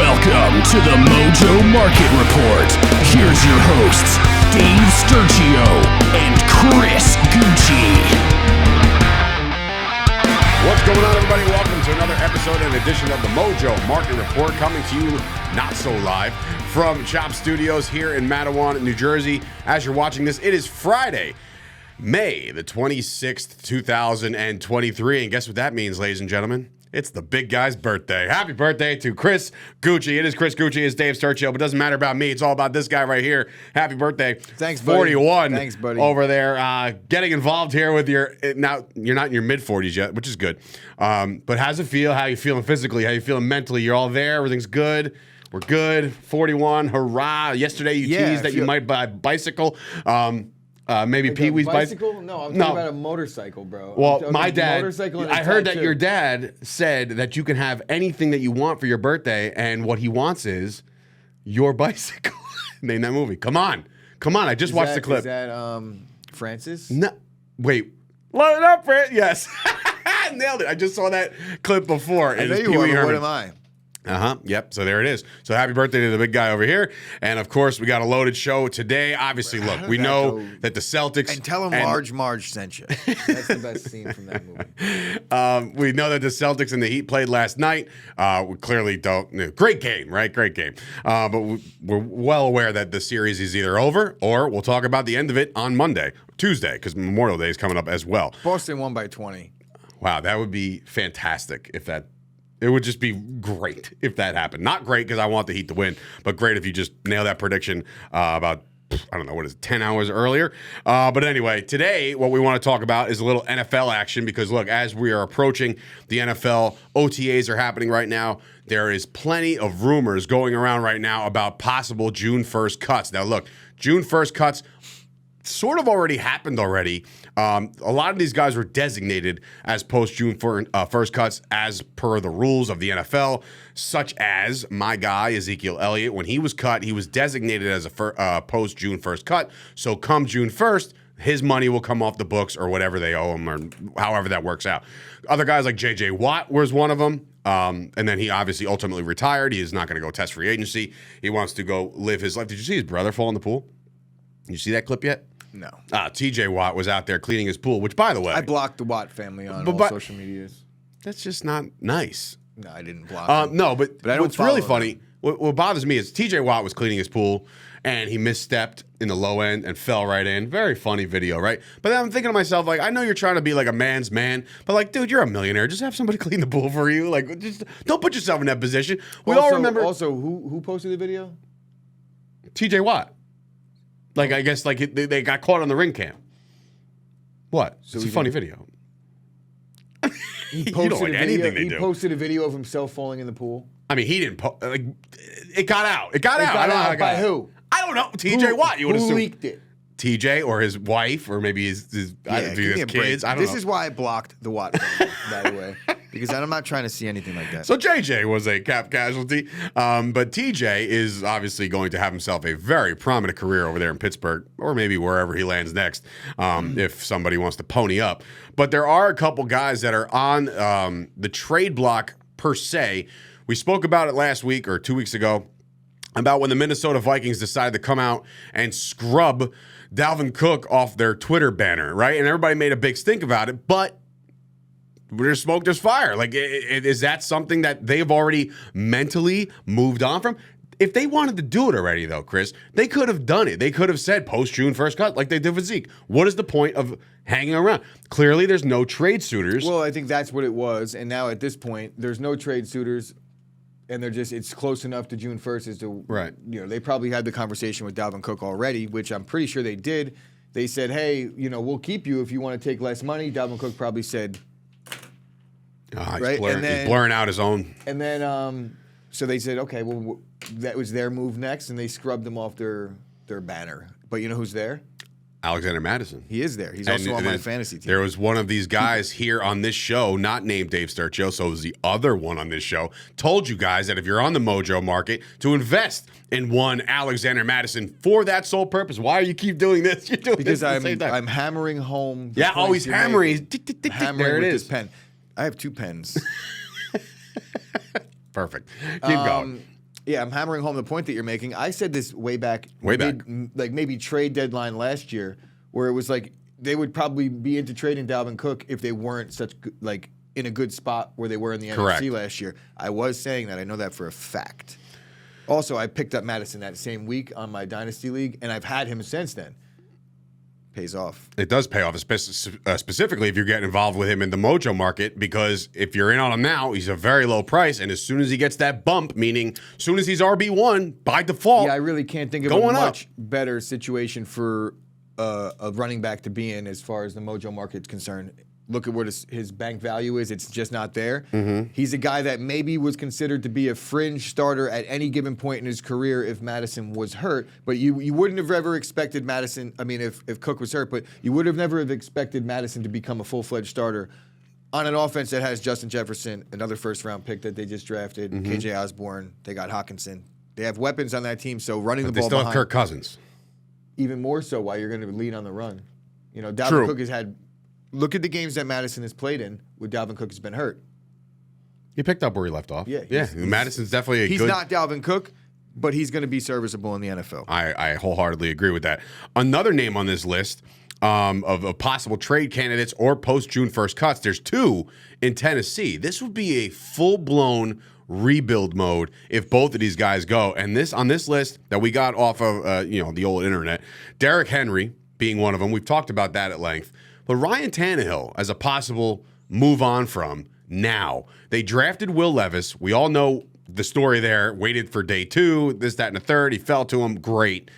Welcome to the Mojo Market Report. Here's your hosts, Dave Sturcio and Chris Gucci. What's going on, everybody? Welcome to another episode and edition of the Mojo Market Report, coming to you not so live from Chop Studios here in Matawan, New Jersey. As you're watching this, it is Friday, May the 26th, 2023. And guess what that means, ladies and gentlemen? It's the big guy's birthday. Happy birthday to Chris Gucci. It is Chris Gucci. It's Dave Sturcio, but it doesn't matter about me. It's all about this guy right here. Happy birthday. Thanks, buddy. 41. Thanks, buddy. Over there. Getting involved here with your, now you're not in your mid-40s yet, which is good. But how's it feel? How you feeling physically? How you feeling mentally? You're all there? Everything's good? We're good. 41. Hurrah. Yesterday you teased that you might buy a bicycle. Maybe like Pee-wee's bicycle? No, I'm talking about a motorcycle, bro. Well, my dad, I heard that tattoo. your dad said that you can have anything that you want for your birthday, and what he wants is your bicycle. Name that movie. Come on. I just watched the clip. Is that Francis? No, wait. Load it up, Fran. Yes. Nailed it. I just saw that clip before. I know you are, but what am I? Yep. So there it is. So happy birthday to the big guy over here. And of course, we got a loaded show today. Obviously, look, we know that the Celtics. And tell him Large Marge sent you. That's the best scene from that movie. We know that the Celtics and the Heat played last night. We clearly don't. Great game, right? Great game. But we're well aware that the series is either over or we'll talk about the end of it on Tuesday, because Memorial Day is coming up as well. Boston won by 20. Wow, that would be fantastic if that. It would just be great if that happened. Not great because I want the Heat to win, but great if you just nail that prediction about, I don't know, what is it, 10 hours earlier? But anyway, today what we want to talk about is a little NFL action because, look, as we are approaching the NFL, OTAs are happening right now. There is plenty of rumors going around right now about possible June 1st cuts. Now, look, June 1st cuts sort of already happened already. A lot of these guys were designated as post-June 1st cuts as per the rules of the NFL, such as my guy, Ezekiel Elliott. When he was cut, he was designated as a post-June 1st cut. So come June 1st, his money will come off the books or whatever they owe him or however that works out. Other guys like J.J. Watt was one of them. And then he obviously ultimately retired. He is not going to go test free agency. He wants to go live his life. Did you see his brother fall in the pool? Did you see that clip yet? No. TJ Watt was out there cleaning his pool, which, by the way, I blocked the Watt family on all social medias. That's just not nice. No, I didn't block them. No, but I don't what's really follow funny, what bothers me is TJ Watt was cleaning his pool and he misstepped in the low end and fell right in. Very funny video, right? But then I'm thinking to myself, like, I know you're trying to be like a man's man, but like, dude, you're a millionaire. Just have somebody clean the pool for you. Like, just don't put yourself in that position. We all remember. Also, who posted the video? TJ Watt. Like, I guess, like, they got caught on the ring cam. What? So it's a funny video. He You don't like anything they He do. posted a video of himself falling in the pool. I mean, he didn't. Like, it got out. It got out. Got I don't know out how it by got out. who? I don't know. TJ Watt. You would assume. Who leaked it? TJ or his wife or maybe his Give me a break. kids. I don't know. This is why I blocked the Watt family, by the way, because I'm not trying to see anything like that. So JJ was a cap casualty, but TJ is obviously going to have himself a very prominent career over there in Pittsburgh, or maybe wherever he lands next, if somebody wants to pony up. But there are a couple guys that are on the trade block per se. We spoke about it last week or 2 weeks ago about when the Minnesota Vikings decided to come out and scrub Dalvin Cook off their Twitter banner, right? And everybody made a big stink about it, but there's smoke, there's fire. Like, is that something that they've already mentally moved on from? If they wanted to do it already, though, Chris, they could have done it. They could have said post-June 1st cut like they did with Zeke. What is the point of hanging around? Clearly, there's no trade suitors. Well, I think that's what it was. And now at this point, there's no trade suitors. And it's close enough to June 1st as to, right. They probably had the conversation with Dalvin Cook already, which I'm pretty sure they did. They said, hey, we'll keep you if you want to take less money. Dalvin Cook probably said, right? He's blurring out his own. And then, so they said, okay, well, that was their move next, and they scrubbed them off their banner. But you know who's there? Alexander Madison. He is there. He's also on my fantasy team. There was one of these guys here on this show, not named Dave Sturcio, so it was the other one on this show, told you guys that if you're on the Mojo market, to invest in one Alexander Madison for that sole purpose. Why do you keep doing this? You're doing because this at the same time. I'm hammering home. Yeah, always hammering. Hammering there it with is. this pen. I have two pens. Perfect. Keep going. Yeah, I'm hammering home the point that you're making. I said this way back. Like maybe trade deadline last year, where it was like they would probably be into trading Dalvin Cook if they weren't in a good spot where they were in the NFC last year. I was saying that. I know that for a fact. Also, I picked up Madison that same week on my Dynasty League, and I've had him since then. Pays off. It does pay off, specifically if you're getting involved with him in the Mojo market, because if you're in on him now, he's a very low price, and as soon as he gets that bump, meaning as soon as he's RB1, by default, I really can't think of a much better situation for a running back to be in as far as the Mojo market's concerned. Look at what his bank value is. It's just not there. Mm-hmm. He's a guy that maybe was considered to be a fringe starter at any given point in his career if Madison was hurt. But you wouldn't have ever expected Madison, if Cook was hurt, but you would have never have expected Madison to become a full-fledged starter on an offense that has Justin Jefferson, another first-round pick that they just drafted, KJ Osborne, they got Hawkinson. They have weapons on that team, so running the ball behind. They still have Kirk Cousins. Even more so why you're going to lean on the run. Dalvin Cook has had... Look at the games that Madison has played in where Dalvin Cook has been hurt. He picked up where he left off. Yeah. Madison's definitely He's not Dalvin Cook, but he's going to be serviceable in the NFL. I wholeheartedly agree with that. Another name on this list of possible trade candidates or post-June 1st cuts, there's two in Tennessee. This would be a full-blown rebuild mode if both of these guys go. And on this list that we got off of the old internet, Derrick Henry being one of them. We've talked about that at length. But Ryan Tannehill as a possible move on from now. They drafted Will Levis. We all know the story there. Waited for day 2, this, that, and the third. He fell to him. Great.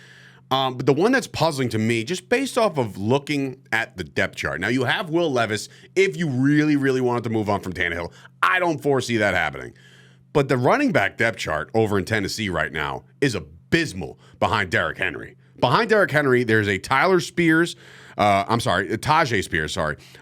But the one that's puzzling to me, just based off of looking at the depth chart. Now, you have Will Levis if you really, really wanted to move on from Tannehill. I don't foresee that happening. But the running back depth chart over in Tennessee right now is abysmal behind Derrick Henry. Behind Derrick Henry, there's a Tajay Spears,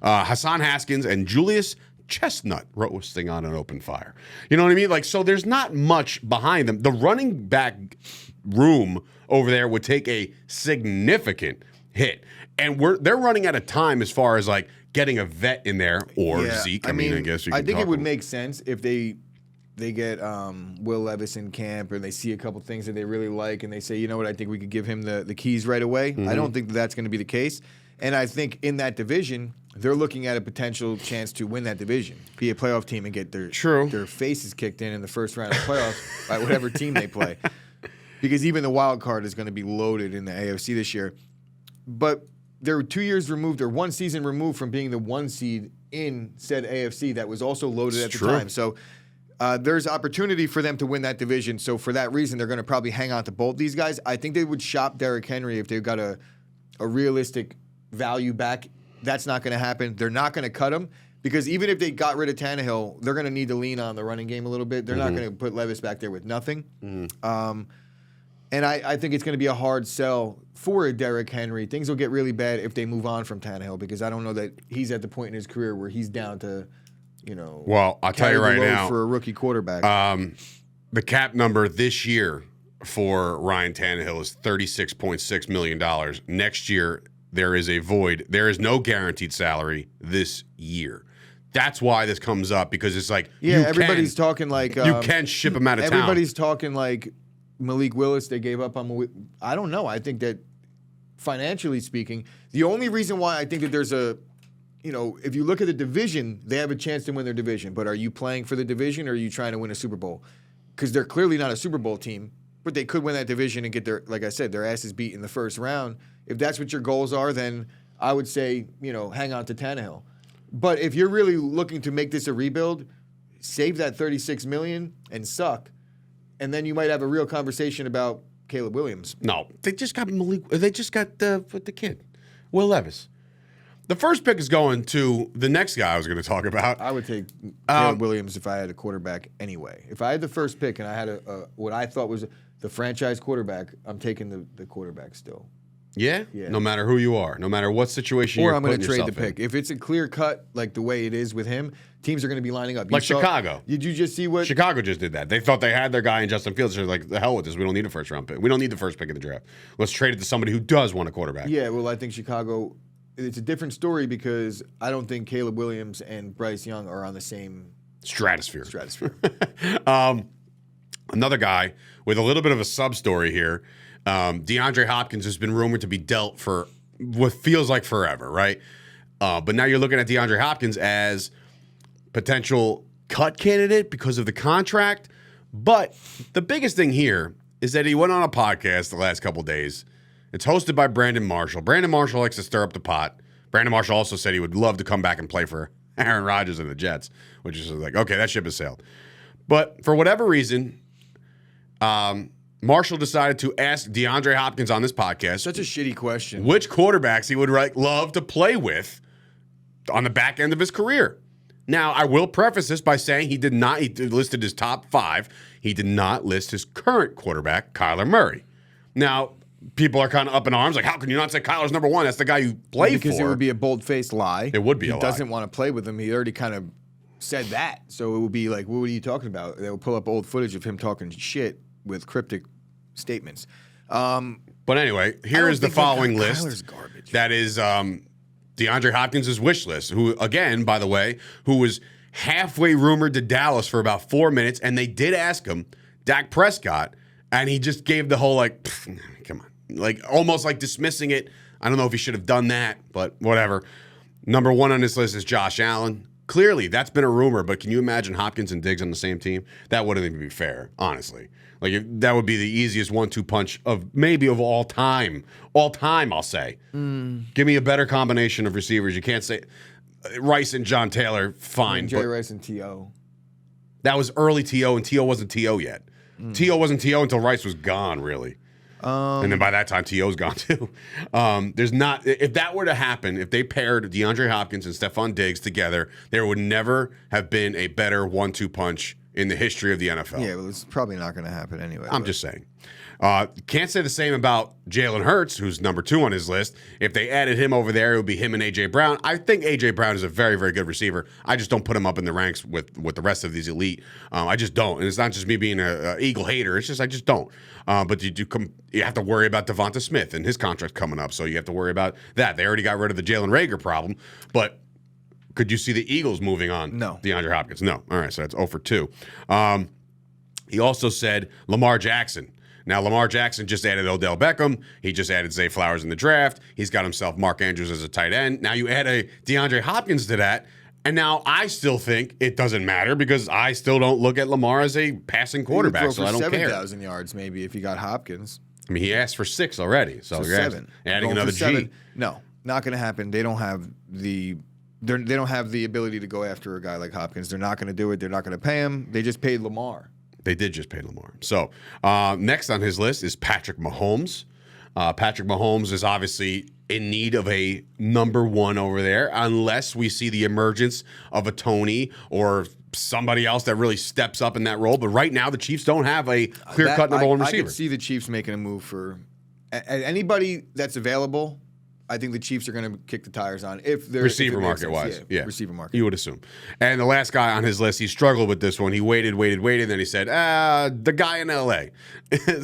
Hassan Haskins, and Julius Chestnut roasting on an open fire. You know what I mean? So there's not much behind them. The running back room over there would take a significant hit. And they're running out of time as far as getting a vet in there or Zeke. I mean, I guess you could I think it would make sense if they get Will Levis in camp or they see a couple things that they really like and they say, you know what, I think we could give him the keys right away. Mm-hmm. I don't think that's going to be the case. And I think in that division, they're looking at a potential chance to win that division, be a playoff team and get their faces kicked in the first round of playoffs by whatever team they play. Because even the wild card is going to be loaded in the AFC this year. But they're 2 years removed or one season removed from being the 1 seed in said AFC that was also loaded at the time. So there's opportunity for them to win that division. So for that reason, they're going to probably hang on to both these guys. I think they would shop Derrick Henry if they've got a realistic value back. That's not going to happen. They're not going to cut him because even if they got rid of Tannehill, they're going to need to lean on the running game a little bit. They're not going to put Levis back there with nothing. Mm-hmm. And I think it's going to be a hard sell for a Derrick Henry. Things will get really bad if they move on from Tannehill because I don't know that he's at the point in his career where he's down to, Well, I'll tell you right now, for a rookie quarterback, the cap number this year for Ryan Tannehill is $36.6 million. Next year, there is a void. There is no guaranteed salary this year. That's why this comes up because it's everybody's talking you can ship him out of town. Everybody's talking like Malik Willis. They gave up on. I don't know. I think that financially speaking, the only reason why I think that there's if you look at the division, they have a chance to win their division. But are you playing for the division or are you trying to win a Super Bowl? Because they're clearly not a Super Bowl team, but they could win that division and get like I said, their asses beat in the first round. If that's what your goals are, then I would say, hang on to Tannehill. But if you're really looking to make this a rebuild, save that $36 million and suck. And then you might have a real conversation about Caleb Williams. No, they just got Malik. They just got the kid, Will Levis. The first pick is going to the next guy I was going to talk about. I would take Caleb Williams if I had a quarterback anyway. If I had the first pick and I had what I thought was the franchise quarterback, I'm taking the quarterback still. Yeah? No matter who you are, no matter what situation you're in. Or I'm going to trade the pick. If it's a clear cut, like the way it is with him, teams are going to be lining up. Chicago. Did you just see what? Chicago just did that. They thought they had their guy in Justin Fields. They're like, the hell with this. We don't need a first round pick. We don't need the first pick in the draft. Let's trade it to somebody who does want a quarterback. Yeah, well, I think Chicago, it's a different story because I don't think Caleb Williams and Bryce Young are on the same stratosphere. Another guy with a little bit of a sub-story here. DeAndre Hopkins has been rumored to be dealt for what feels like forever, right? But now you're looking at DeAndre Hopkins as potential cut candidate because of the contract. But the biggest thing here is that he went on a podcast the last couple days. It's hosted by Brandon Marshall. Brandon Marshall likes to stir up the pot. Brandon Marshall also said he would love to come back and play for Aaron Rodgers and the Jets, which is like, okay, that ship has sailed. But for whatever reason, Marshall decided to ask DeAndre Hopkins on this podcast. Such a shitty question. Which quarterbacks he would love to play with on the back end of his career. Now, I will preface this by saying he listed his top 5. He did not list his current quarterback, Kyler Murray. Now, people are kind of up in arms, like, how can you not say Kyler's number 1? That's the guy you play for. Because it would be a bold-faced lie. It would be a lie. He doesn't want to play with him. He already kind of said that. So it would be like, what are you talking about? They would pull up old footage of him talking shit with cryptic statements. But anyway, here is the following list. Kyler's garbage. That is DeAndre Hopkins' wish list, who, again, by the way, who was halfway rumored to Dallas for about 4 minutes, and they did ask him, Dak Prescott, and he just gave the whole, like, come on, like almost like dismissing it. I don't know if he should have done that, but whatever. Number 1 on this list is Josh Allen. Clearly, that's been a rumor, but can you imagine Hopkins and Diggs on the same team? That wouldn't even be fair, honestly. Like, that would be the easiest 1-2 punch of all time. All time, I'll say. Give me a better combination of receivers. You can't say Rice and John Taylor, fine. Jerry Rice and T.O. That was early T.O., and T.O. wasn't T.O. yet. T.O. wasn't T.O. until Rice was gone, really. And then by that time, T.O.'s gone, too. There's not – if that were to happen, if they paired DeAndre Hopkins and Stephon Diggs together, there would never have been a better 1-2 punch in the history of the NFL. Yeah, well, it's probably not going to happen anyway. I'm just saying. Can't say the same about Jalen Hurts, who's number 2 on his list. If they added him over there, it would be him and A.J. Brown. I think A.J. Brown is a very, very good receiver. I just don't put him up in the ranks with the rest of these elite. I just don't. And it's not just me being an Eagle hater. It's just I just don't. But you have to worry about Devonta Smith and his contract coming up, so you have to worry about that. They already got rid of the Jalen Reagor problem, but could you see the Eagles moving on? No. DeAndre Hopkins? No. All right, so that's 0 for 2. He also said Lamar Jackson. Now, Lamar Jackson just added Odell Beckham. He just added Zay Flowers in the draft. He's got himself Mark Andrews as a tight end. Now you add a DeAndre Hopkins to that, and now I still think it doesn't matter because I still don't look at Lamar as a passing quarterback, so I don't care. 7,000 yards maybe if you got Hopkins. I mean, he asked for 6 already, so you're 7. adding another G. No, not going to happen. They don't have the ability to go after a guy like Hopkins. They're not going to do it. They're not going to pay him. They just paid Lamar. They did just pay Lamar. So next on his list is Patrick Mahomes. Patrick Mahomes is obviously in need of a number 1 over there, unless we see the emergence of a Tony or somebody else that really steps up in that role. But right now, the Chiefs don't have a clear-cut number 1 receiver. I could see the Chiefs making a move for anybody that's available. I think the Chiefs are going to kick the tires on if they're receiver market wise. Yeah, receiver market. You would assume. And the last guy on his list, he struggled with this one. He waited, then he said, the guy in L.A.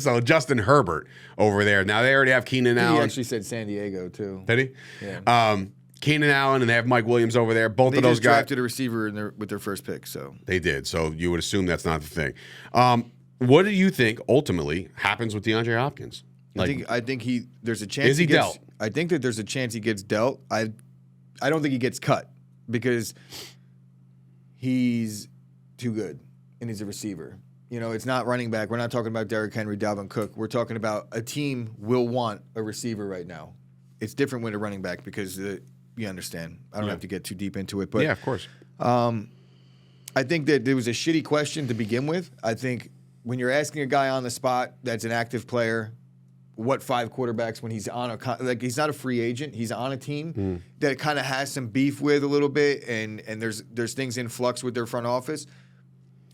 So Justin Herbert over there. Now they already have Keenan Allen. He actually said San Diego too. Did he? Yeah. Keenan Allen, and they have Mike Williams over there. Both of those guys drafted a receiver with their first pick. So they did. So you would assume that's not the thing. What do you think ultimately happens with DeAndre Hopkins? I think there's a chance. Is he dealt? I think that there's a chance he gets dealt. I don't think he gets cut because he's too good and he's a receiver. You know, it's not running back. We're not talking about Derrick Henry, Dalvin Cook. We're talking about a team will want a receiver right now. It's different with a running back because you understand. I don't have to get too deep into it, but yeah, of course. I think that there was a shitty question to begin with. I think when you're asking a guy on the spot that's an active player, what 5 quarterbacks when he's on he's not a free agent, he's on a team that kind of has some beef with a little bit, and there's things in flux with their front office.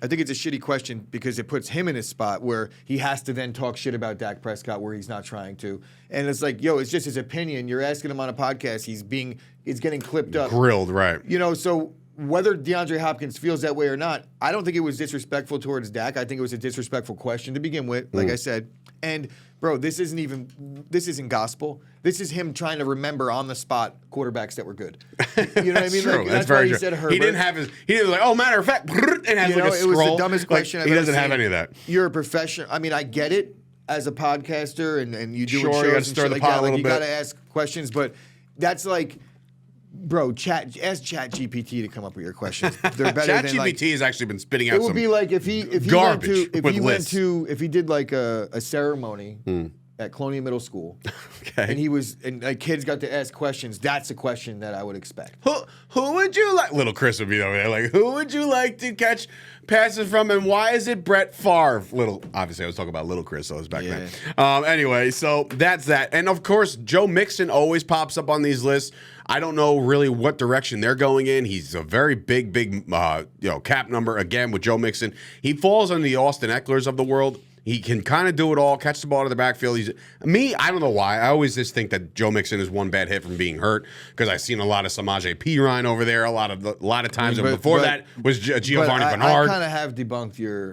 I think it's a shitty question because it puts him in a spot where he has to then talk shit about Dak Prescott where he's not trying to. And it's like, it's just his opinion. You're asking him on a podcast. He's getting clipped up. Grilled, right. You know, so whether DeAndre Hopkins feels that way or not, I don't think it was disrespectful towards Dak. I think it was a disrespectful question to begin with, like I said. And, bro, this isn't gospel. This is him trying to remember on the spot quarterbacks that were good. You know what I mean? True. Like, that's very why true. He said He didn't have he didn't like, oh, matter of fact, and has you like know, a it scroll. was the dumbest question I've He ever doesn't have seen. any of that. You're a professional. I mean, I get it as a podcaster and you do Sure, you shows gotta and stir shit the like pot that. a little You bit. got to ask questions, but that's like, bro, ask ChatGPT to come up with your questions. They're better than like. ChatGPT has actually been spitting out It would some be like if he garbage if he did like a ceremony at Colonial Middle School, Okay. and like kids got to ask questions. That's a question that I would expect. Who would you like? Little Chris would be over there like, who would you like to catch passes from, and why is it Brett Favre? Obviously, I was talking about Little Chris, so it was back then. Anyway, so that's that. And of course, Joe Mixon always pops up on these lists. I don't know really what direction they're going in. He's a very big cap number again with Joe Mixon. He falls under the Austin Ecklers of the world. He can kind of do it all, catch the ball out of the backfield. I don't know why. I always just think that Joe Mixon is one bad hit from being hurt because I've seen a lot of Samaje Perine over there a lot of times. And before that was Giovanni Bernard. I kind of have debunked your.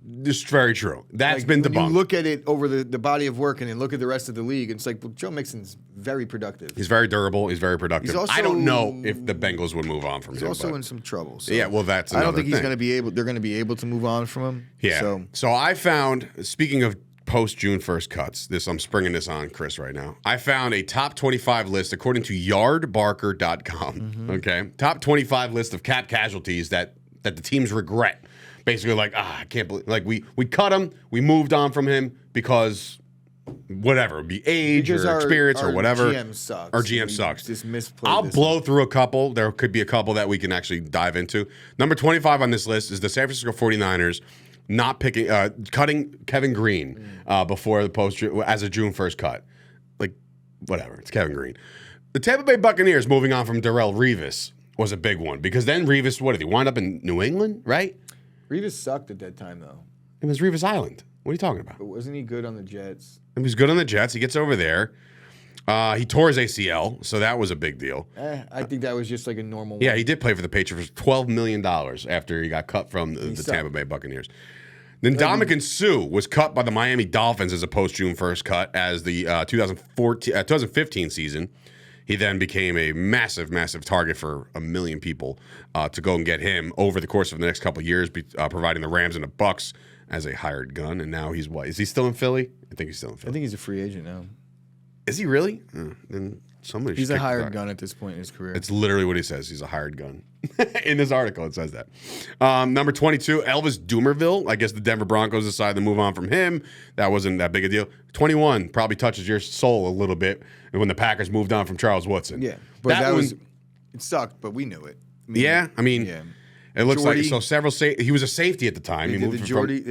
This is very true. That's been when debunked. You look at it over the body of work and then look at the rest of the league. And it's like, well, Joe Mixon's very productive. He's very durable. He's very productive. He's also, I don't know if the Bengals would move on from him. He's also in some trouble. So yeah, well, that's I another don't think thing. he's going to be able. They're going to be able to move on from him. Yeah. So I found, speaking of post June 1st cuts, I'm springing this on Chris right now. I found a top 25 list according to yardbarker.com. Mm-hmm. Okay. Top 25 list of cap casualties that the teams regret. Basically, like, I can't believe, like, we cut him, we moved on from him because whatever, it'd be age Because or experience or whatever. Our GM sucks. Our GM sucks. Just misplayed I'll this blow through a couple. There could be a couple that we can actually dive into. Number 25 on this list is the San Francisco 49ers not cutting Kevin Green before the post as a June 1st cut. Like, whatever, it's Kevin Green. The Tampa Bay Buccaneers moving on from Darrelle Revis was a big one because then Revis, what did he wind up in New England, right? Revis sucked at that time, though. It was Revis Island. What are you talking about? But wasn't he good on the Jets? He was good on the Jets. He gets over there. He tore his ACL, so that was a big deal. I think that was just like a normal Yeah, one. he did play for the Patriots for $12 million after he got cut from the Tampa Bay Buccaneers. Then Ndamukong Suh was cut by the Miami Dolphins as a post-June 1st cut as the 2015 season. He then became a massive, massive target for a million people to go and get him over the course of the next couple of years, providing the Rams and the Bucks as a hired gun. And now he's what? Is he still in Philly? I think he's still in I Philly. think he's a free agent now. Is he really? Then somebody. He's should a kick the hired tire. gun at this point in his career. It's literally what he says. He's a hired gun. In this article, it says that. Number 22, Elvis Dumervil. I guess the Denver Broncos decided to move on from him. That wasn't that big a deal. 21 probably touches your soul a little bit when the Packers moved on from Charles Woodson. Yeah, but that was it sucked, but we knew it. Yeah, I mean, yeah. it looks Jordy, like several. He was a safety at the time. They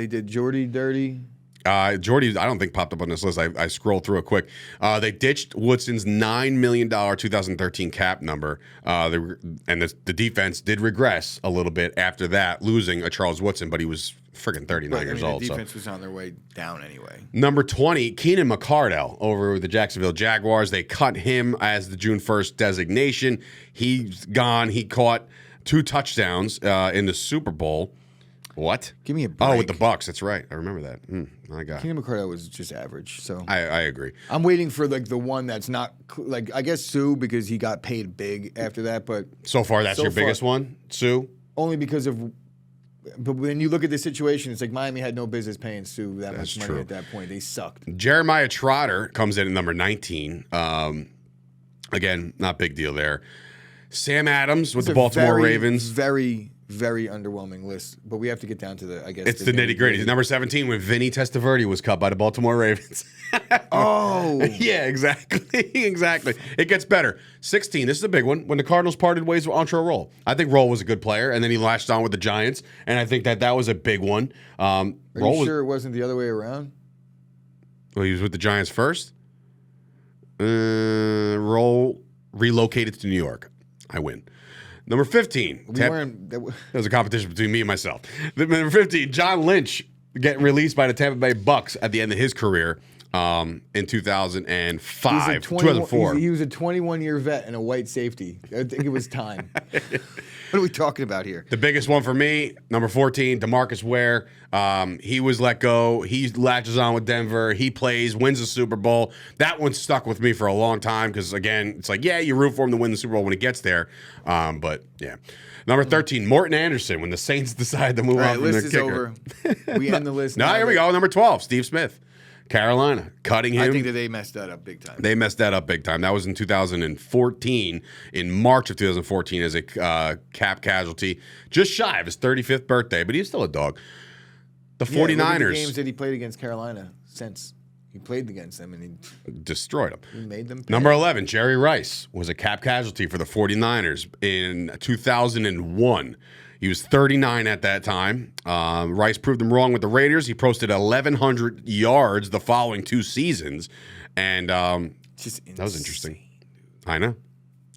did Jordy dirty. Jordy, I don't think popped up on this list. I scrolled through it quick. They ditched Woodson's $9 million 2013 cap number, and the defense did regress a little bit after that, losing a Charles Woodson, but he was freaking 39 years old. The defense was on their way down anyway. Number 20, Keenan McCardell over with the Jacksonville Jaguars. They cut him as the June 1st designation. He's gone. He caught 2 touchdowns in the Super Bowl. What? Give me a break. Oh, with the Bucks. That's right. I remember that. My God. Keenan McCardell was just average. So I agree. I'm waiting for like the one that's not like I guess Sue because he got paid big after that, but So far, that's your biggest one, Sue? only because of. But when you look at the situation, it's like Miami had no business paying Sue that That's much money true. at that point. They sucked. Jeremiah Trotter comes in at number 19. Again, not big deal there. Sam Adams with It's the a Baltimore very, Ravens. Very, very underwhelming list. But we have to get down to the, I guess. It's the nitty gritty. Number 17 when Vinny Testaverde was cut by the Baltimore Ravens. Oh. Yeah, exactly. Exactly. It gets better. 16, this is a big one. When the Cardinals parted ways with Antrell Roll. I think Roll was a good player, and then he latched on with the Giants, and I think that was a big one. Are you sure it wasn't the other way around? Well, he was with the Giants first. Roll relocated to New York. I win. Number 15. There was a competition between me and myself. Number 15, John Lynch getting released by the Tampa Bay Bucks at the end of his career. in 2005, 2004. He was a 21-year vet and a white safety. I think it was time. What are we talking about here? The biggest one for me, number 14, DeMarcus Ware. He was let go. He latches on with Denver. He plays, wins the Super Bowl. That one stuck with me for a long time because, again, it's like, yeah, you root for him to win the Super Bowl when he gets there. But, yeah. Number 13, Morton Anderson, when the Saints decide to move on from their kicker. List is over. We end the list. No, here we go. Number 12, Steve Smith. Carolina, cutting him. I think that they messed that up big time. They messed that up big time. That was in 2014, in March of 2014, as a cap casualty, just shy of his 35th birthday, but he's still a dog. The 49ers. Look at the games that he played against Carolina since he played against them, and he destroyed them. He made them pay. Number 11, Jerry Rice was a cap casualty for the 49ers in 2001. He was 39 at that time. Rice proved him wrong with the Raiders. He posted 1,100 yards the following 2 seasons. And that was interesting. I know.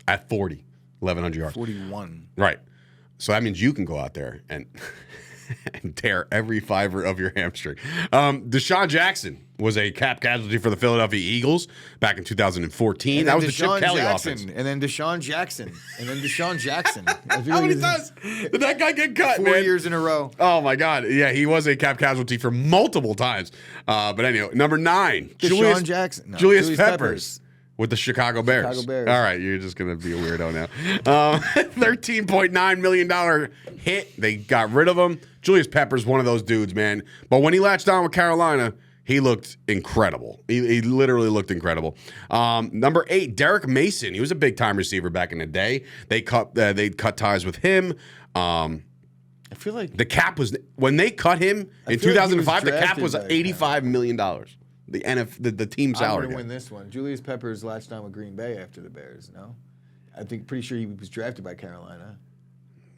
At 40, 1,100 yards. 41. Right. So that means you can go out there and tear every fiber of your hamstring. Deshaun Jackson was a cap casualty for the Philadelphia Eagles back in 2014. That was the Chip Kelly offense. And then Deshaun Jackson. And then Deshaun Jackson. How many times did that guy get cut, 4 years in a row. Oh, my God. Yeah, he was a cap casualty for multiple times. But anyway, number 9. Deshaun Jackson. No, Julius Peppers. With the Chicago Bears. Chicago Bears. All right, you're just going to be a weirdo now. $13.9 million hit. They got rid of him. Julius Peppers, one of those dudes, man. But when he latched on with Carolina, he looked incredible. He literally looked incredible. Number 8, Derek Mason. He was a big-time receiver back in the day. They cut ties with him. I feel like the cap was, when they cut him in 2005, the cap was $85 million. The team salary. I'm going to win this one. Julius Peppers latched on with Green Bay after the Bears, no? I think pretty sure he was drafted by Carolina.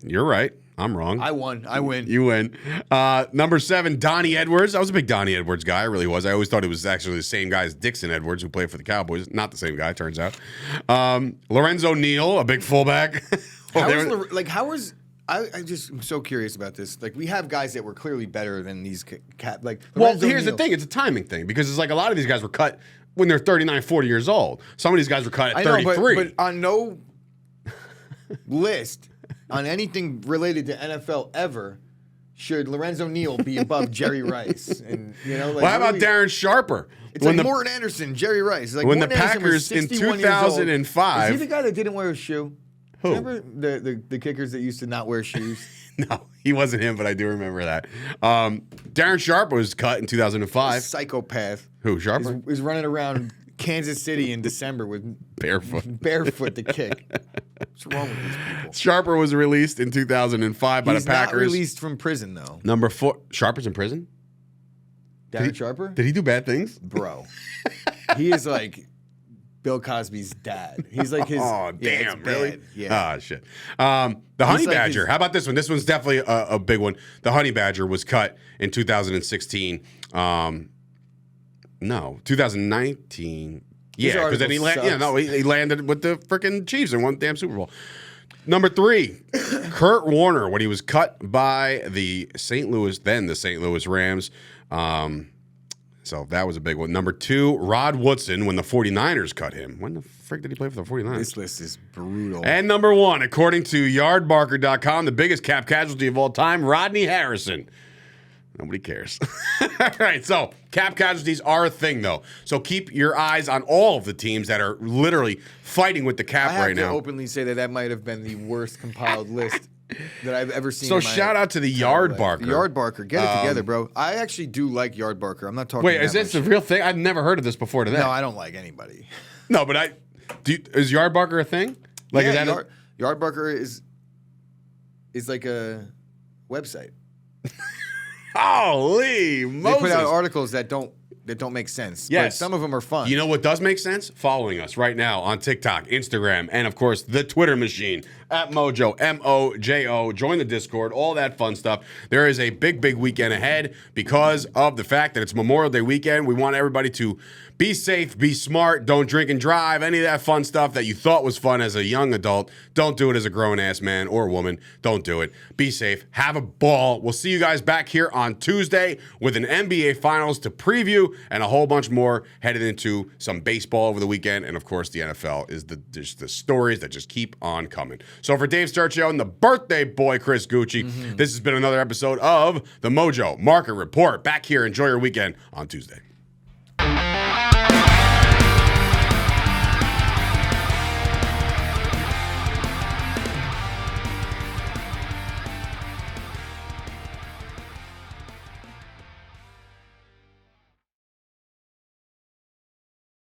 You're right. I'm wrong. I won. I win. You win. Number 7, Donnie Edwards. I was a big Donnie Edwards guy. I really was. I always thought it was actually the same guy as Dixon Edwards, who played for the Cowboys. Not the same guy, turns out. Lorenzo Neal, a big fullback. I just am so curious about this. Like, we have guys that were clearly better than these Here's the thing. It's a timing thing because it's like a lot of these guys were cut when they're 39, 40 years old. Some of these guys were cut at 33. But on no list on anything related to NFL ever should Lorenzo Neal be above Jerry Rice. And how about Darren Sharper? It's like Morton Anderson, Jerry Rice. Like when the Packers in 2005. Is he the guy that didn't wear a shoe? Who? Remember the kickers that used to not wear shoes? No, he wasn't him, but I do remember that. Darren Sharper was cut in 2005. Psychopath. Who, Sharper? He's running around Kansas City in December with barefoot to kick. What's wrong with these people? Sharper was released in 2005 by the Packers. He's not released from prison, though. Number 4. Sharper's in prison? Darren Sharper? Did he do bad things? Bro. He is like Bill Cosby's dad. He's like his. Oh, damn, really? Yeah. Oh, shit. The Honey Badger. How about this one? This one's definitely a big one. The Honey Badger was cut in 2016. No, 2019. Yeah, because then he landed with the freaking Chiefs and won the damn Super Bowl. Number 3, Kurt Warner, when he was cut by the St. Louis Rams. So that was a big one. Number 2, Rod Woodson, when the 49ers cut him. When the frick did he play for the 49ers? This list is brutal. And number 1, according to yardbarker.com, the biggest cap casualty of all time, Rodney Harrison. Nobody cares. All right, so cap casualties are a thing, though. So keep your eyes on all of the teams that are literally fighting with the cap right now. I have to openly say that might have been the worst compiled list that I've ever seen. So shout out to the Yardbarker. Yardbarker, get it together, bro. I actually do like Yardbarker. I'm not talking. Wait, is this the real thing? I've never heard of this before today. No, I don't like anybody. No, but is Yardbarker a thing? Like, yeah, is that Yardbarker is like a website. Holy Moses. They put out articles that don't make sense. Yes. But some of them are fun. You know what does make sense? Following us right now on TikTok, Instagram, and of course the Twitter machine at Mojo, Mojo. Join the Discord, all that fun stuff. There is a big, big weekend ahead because of the fact that it's Memorial Day weekend. We want everybody to be safe, be smart, don't drink and drive, any of that fun stuff that you thought was fun as a young adult. Don't do it as a grown-ass man or woman. Don't do it. Be safe. Have a ball. We'll see you guys back here on Tuesday with an NBA Finals to preview and a whole bunch more headed into some baseball over the weekend. And, of course, the NFL is just the stories that just keep on coming. So for Dave Sturchio and the birthday boy, Chris Gucci, this has been another episode of the Mojo Market Report. Back here. Enjoy your weekend on Tuesday.